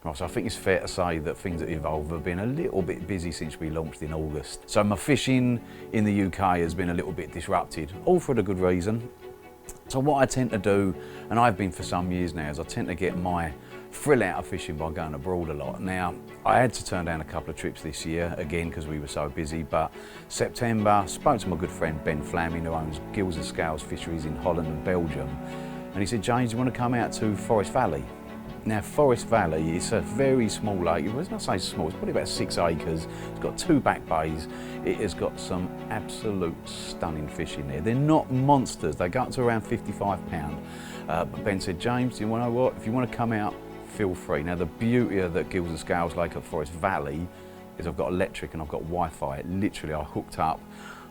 Right, so I think it's fair to say that things that evolve have been a little bit busy since we launched in August. So my fishing in the UK has been a little bit disrupted, all for the good reason. So what I tend to do, and I've been for some years now, is I tend to get my thrill out of fishing by going abroad a lot. Now, I had to turn down a couple of trips this year, again, because we were so busy, but September, spoke to my good friend Ben Flaming, who owns Gills Scales fisheries in Holland and Belgium, and he said, James, do you want to come out to Forest Valley? Now, Forest Valley is a very small lake. Well, it's not so small, it's probably about 6 acres. It's got 2 back bays. It has got some absolute stunning fish in there. They're not monsters, they go up to around £55. But Ben said, James, do you know what? If you want to come out, feel free. Now, the beauty of the Gills Scales Lake at Forest Valley is I've got electric and I've got Wi-Fi. Literally, I hooked up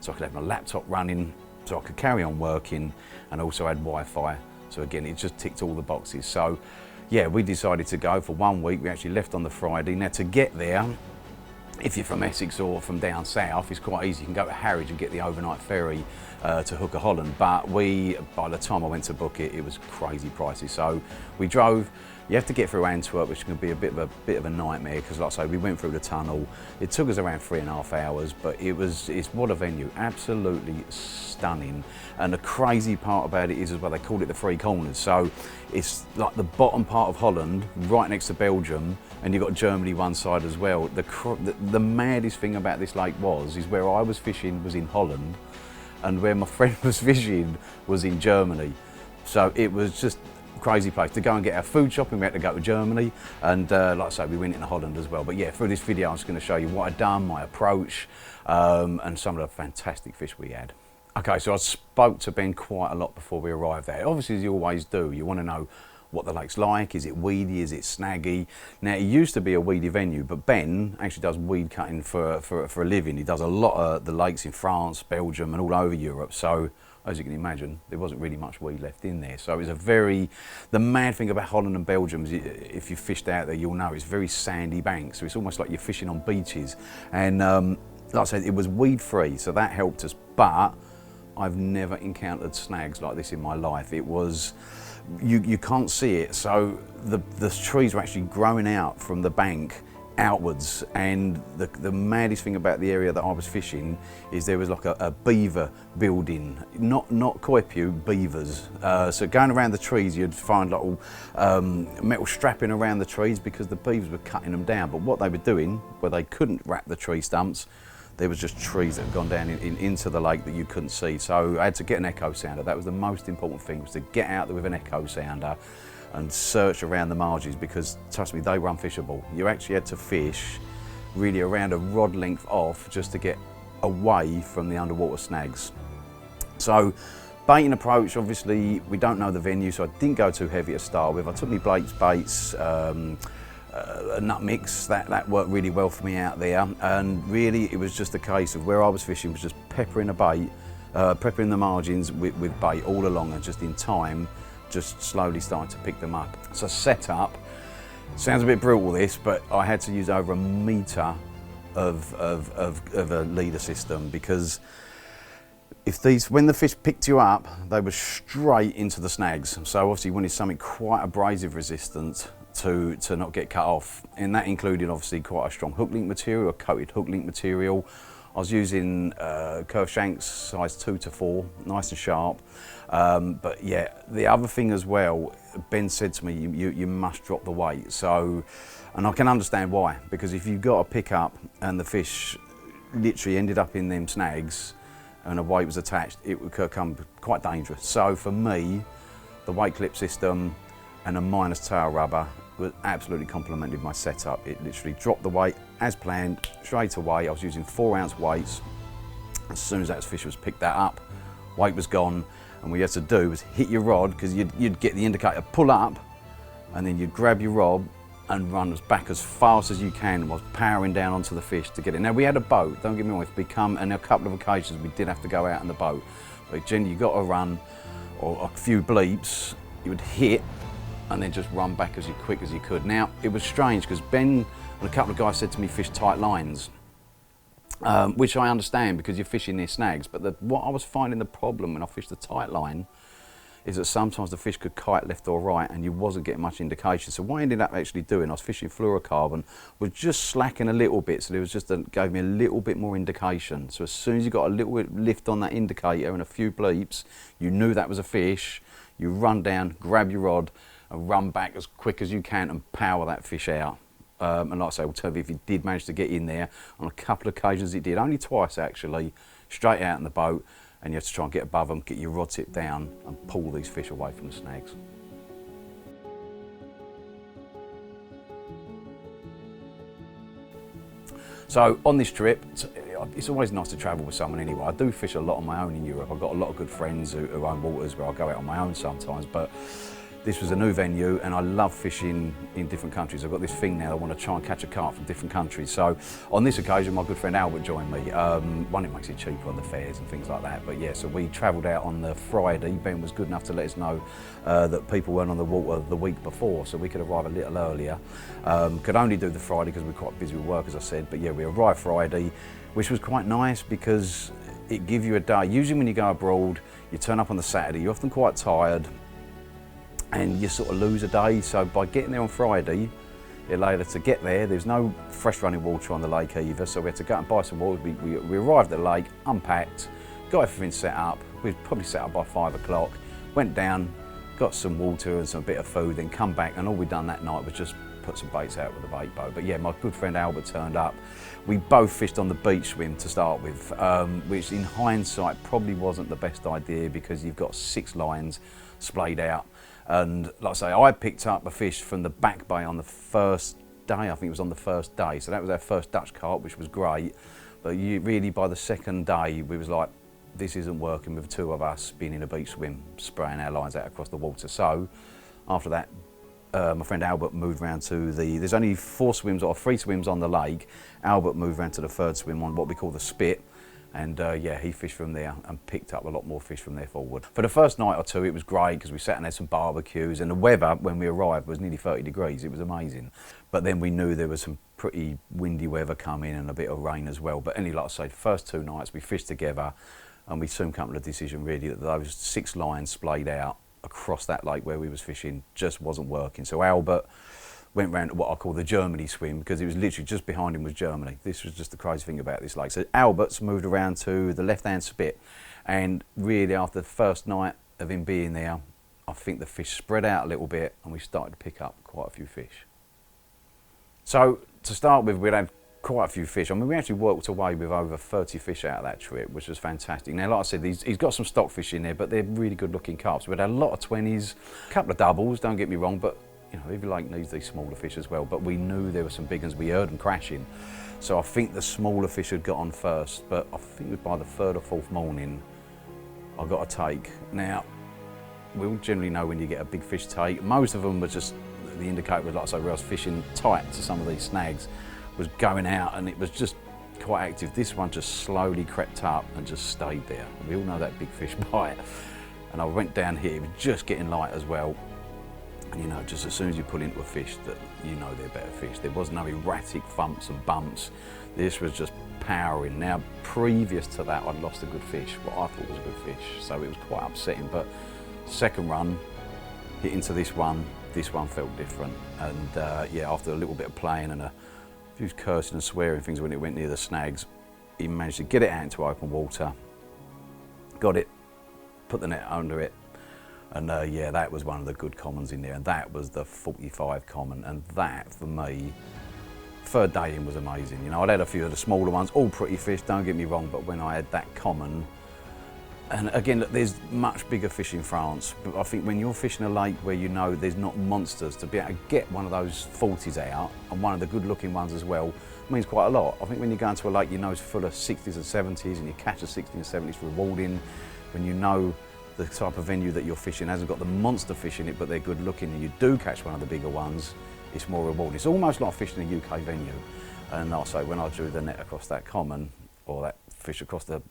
so I could have my laptop running, so I could carry on working, and also had Wi-Fi. So again, it just ticked all the boxes. So yeah, we decided to go for 1 week. We actually left on the Friday. Now, to get there, if you're from Essex or from down south, it's quite easy. You can go to Harwich and get the overnight ferry to Hooker Holland. But by the time I went to book it, it was crazy pricey. So we drove. You have to get through Antwerp, which can be a bit of a nightmare, because like I say, we went through the tunnel. It took us around 3.5 hours, but it's what a venue, absolutely stunning. And the crazy part about it is as well, they call it the Three Corners. So it's like the bottom part of Holland, right next to Belgium, and you've got Germany one side as well. The maddest thing about this lake is where I was fishing was in Holland, and where my friend was fishing was in Germany. So it was just crazy place. To go and get our food shopping, we had to go to Germany, and like I say, we went into Holland as well. But yeah, through this video I'm just going to show you what I've done, my approach, and some of the fantastic fish we had. Okay, so I spoke to Ben quite a lot before we arrived there. Obviously, as you always do, you want to know what the lake's like. Is it weedy? Is it snaggy? Now, it used to be a weedy venue, but Ben actually does weed cutting for a living. He does a lot of the lakes in France, Belgium, and all over Europe. So as you can imagine, there wasn't really much weed left in there. So it was the mad thing about Holland and Belgium is, if you fished out there, you'll know it's very sandy banks. So it's almost like you're fishing on beaches. And like I said, it was weed free, so that helped us. But I've never encountered snags like this in my life. It was, you can't see it. So the trees were actually growing out from the bank outwards, and the maddest thing about the area that I was fishing is there was like a beaver building, not koi pew, beavers. So going around the trees, you'd find little metal strapping around the trees because the beavers were cutting them down. But what they were doing, where they couldn't wrap the tree stumps, there was just trees that had gone down into the lake that you couldn't see. So I had to get an echo sounder. That was the most important thing, was to get out there with an echo sounder and search around the margins, because trust me, they were unfishable. You actually had to fish really around a rod length off just to get away from the underwater snags. So baiting approach, obviously we don't know the venue, so I didn't go too heavy to start with. I took me Blake's baits, a nut mix, that worked really well for me out there. And really it was just a case of where I was fishing was just peppering a bait, peppering the margins with bait all along, and just in time just slowly starting to pick them up. So setup, sounds a bit brutal this, but I had to use over 1 metre of a leader system, because when the fish picked you up, they were straight into the snags. So obviously you wanted something quite abrasive resistant to not get cut off, and that included obviously quite a strong hook link material, a coated hook link material. I was using curved shanks, size 2 to 4, nice and sharp. But yeah, the other thing as well, Ben said to me, you must drop the weight. So, and I can understand why, because if you've got a pick up and the fish literally ended up in them snags and a weight was attached, it would become quite dangerous. So for me, the weight clip system and a minus tail rubber was absolutely complemented my setup. It literally dropped the weight as planned straight away. I was using 4-ounce weights. As soon as that fish was picked that up, weight was gone, and what you had to do was hit your rod, because you'd get the indicator pull up, and then you'd grab your rod and run back as fast as you can, whilst powering down onto the fish to get it. Now we had a boat, don't get me wrong, and a couple of occasions we did have to go out in the boat, but generally you got to run, or a few bleeps, you would hit, and then just run back as quick as you could. Now, it was strange, because Ben and a couple of guys said to me, fish tight lines, which I understand because you're fishing near snags, but what I was finding the problem when I fished the tight line is that sometimes the fish could kite left or right and you wasn't getting much indication. So what I ended up actually doing, I was fishing fluorocarbon, was just slacking a little bit, so there was just gave me a little bit more indication. So as soon as you got a little bit lift on that indicator and a few bleeps, you knew that was a fish. You run down, grab your rod and run back as quick as you can and power that fish out. And like I say, alternatively, if you did manage to get in there, on a couple of occasions it did, only twice actually, straight out in the boat, and you have to try and get above them, get your rod tip down and pull these fish away from the snags. So on this trip, it's always nice to travel with someone anyway. I do fish a lot on my own in Europe. I've got a lot of good friends who own waters where I go out on my own sometimes, but this was a new venue and I love fishing in different countries. I've got this thing now, I want to try and catch a carp from different countries. So on this occasion, my good friend Albert joined me. One, it makes it cheaper on the fares and things like that. But yeah, so we travelled out on the Friday. Ben was good enough to let us know that people weren't on the water the week before, so we could arrive a little earlier. Could only do the Friday because we were quite busy with work, as I said. But yeah, we arrived Friday, which was quite nice because it gives you a day. Usually when you go abroad, you turn up on the Saturday, you're often quite tired, and you sort of lose a day. So by getting there on Friday, it allowed us to get there. There's no fresh running water on the lake either, so we had to go and buy some water. We arrived at the lake, unpacked, got everything set up. We'd probably set up by 5 o'clock, went down, got some water and some bit of food, then come back, and all we'd done that night was just put some baits out with the bait boat. But yeah, my good friend Albert turned up. We both fished on the beach swim to start with, which in hindsight probably wasn't the best idea because you've got 6 lines splayed out. And like I say, I picked up a fish from the back bay on the first day. I think it was on the first day. So that was our first Dutch carp, which was great. But really by the second day, we was like, this isn't working with 2 of us being in a beach swim, spraying our lines out across the water. So after that, my friend Albert moved round to there's only 4 swims or 3 swims on the lake. Albert moved round to the 3rd swim on what we call the spit. And yeah, he fished from there and picked up a lot more fish from there forward. For the first night or 2, it was great because we sat and had some barbecues, and the weather when we arrived was nearly 30 degrees. It was amazing. But then we knew there was some pretty windy weather coming and a bit of rain as well. But anyway, like I say, the first 2 nights we fished together, and we soon come to the decision really that those 6 lines splayed out across that lake where we was fishing just wasn't working. So Albert went round to what I call the Germany swim because it was literally just behind him was Germany. This was just the crazy thing about this lake. So Albert's moved around to the left-hand spit, and really after the first night of him being there, I think the fish spread out a little bit and we started to pick up quite a few fish. So to start with, we'd had quite a few fish. I mean, we actually walked away with over 30 fish out of that trip, which was fantastic. Now, like I said, he's got some stock fish in there, but they're really good looking carps. We'd had a lot of 20s, a couple of doubles, don't get me wrong, but you know, every lake needs these smaller fish as well, but we knew there were some big ones. We heard them crashing. So I think the smaller fish had got on first, but I think it was by the 3rd or 4th morning, I got a take. Now, we'll generally know when you get a big fish take. Most of them were just, the indicator was like I say, where I was fishing tight to some of these snags, was going out and it was just quite active. This one just slowly crept up and just stayed there. We all know that big fish bite. And I went down here, it was just getting light as well. And you know, just as soon as you pull into a fish that you know they're better fish. There was no erratic thumps and bumps. This was just powering. Now, previous to that, I'd lost a good fish, what I thought was a good fish. So it was quite upsetting, but second run, hit into this one felt different. And yeah, after a little bit of playing and a few cursing and swearing things when it went near the snags, he managed to get it out into open water, got it, put the net under it, and yeah, that was one of the good commons in there, and that was the 45 common, and that, for me, 3rd day in was amazing. You know, I'd had a few of the smaller ones, all pretty fish, don't get me wrong, but when I had that common, and again, look, there's much bigger fish in France, but I think when you're fishing a lake where you know there's not monsters, to be able to get one of those 40s out, and one of the good looking ones as well, means quite a lot. I think when you go into a lake you know it's full of 60s and 70s, and you catch a 60s and 70s rewarding, when you know the type of venue that you're fishing hasn't got the monster fish in it, but they're good looking, and you do catch one of the bigger ones, it's more rewarding. It's almost like fishing a UK venue. And I'll say, when I drew the net across that common, or that fish across the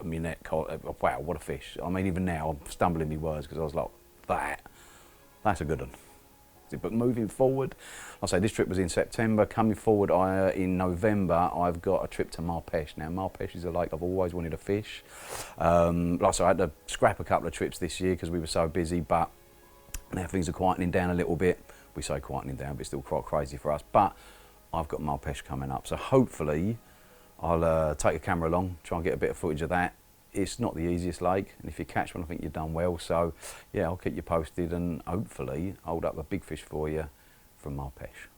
my net, wow, what a fish. I mean, even now, I'm stumbling my words, because I was like, that's a good one. But moving forward, I'll say this trip was in September. Coming forward in November, I've got a trip to Marpesh. Now, Marpesh is a lake I've always wanted to fish. Like I said, I had to scrap a couple of trips this year because we were so busy, but now things are quietening down a little bit. We say quietening down, but it's still quite crazy for us. But I've got Marpesh coming up, so hopefully I'll take a camera along, try and get a bit of footage of that. It's not the easiest lake, and if you catch one, I think you've done well. So yeah, I'll keep you posted and hopefully hold up a big fish for you from Marpesh.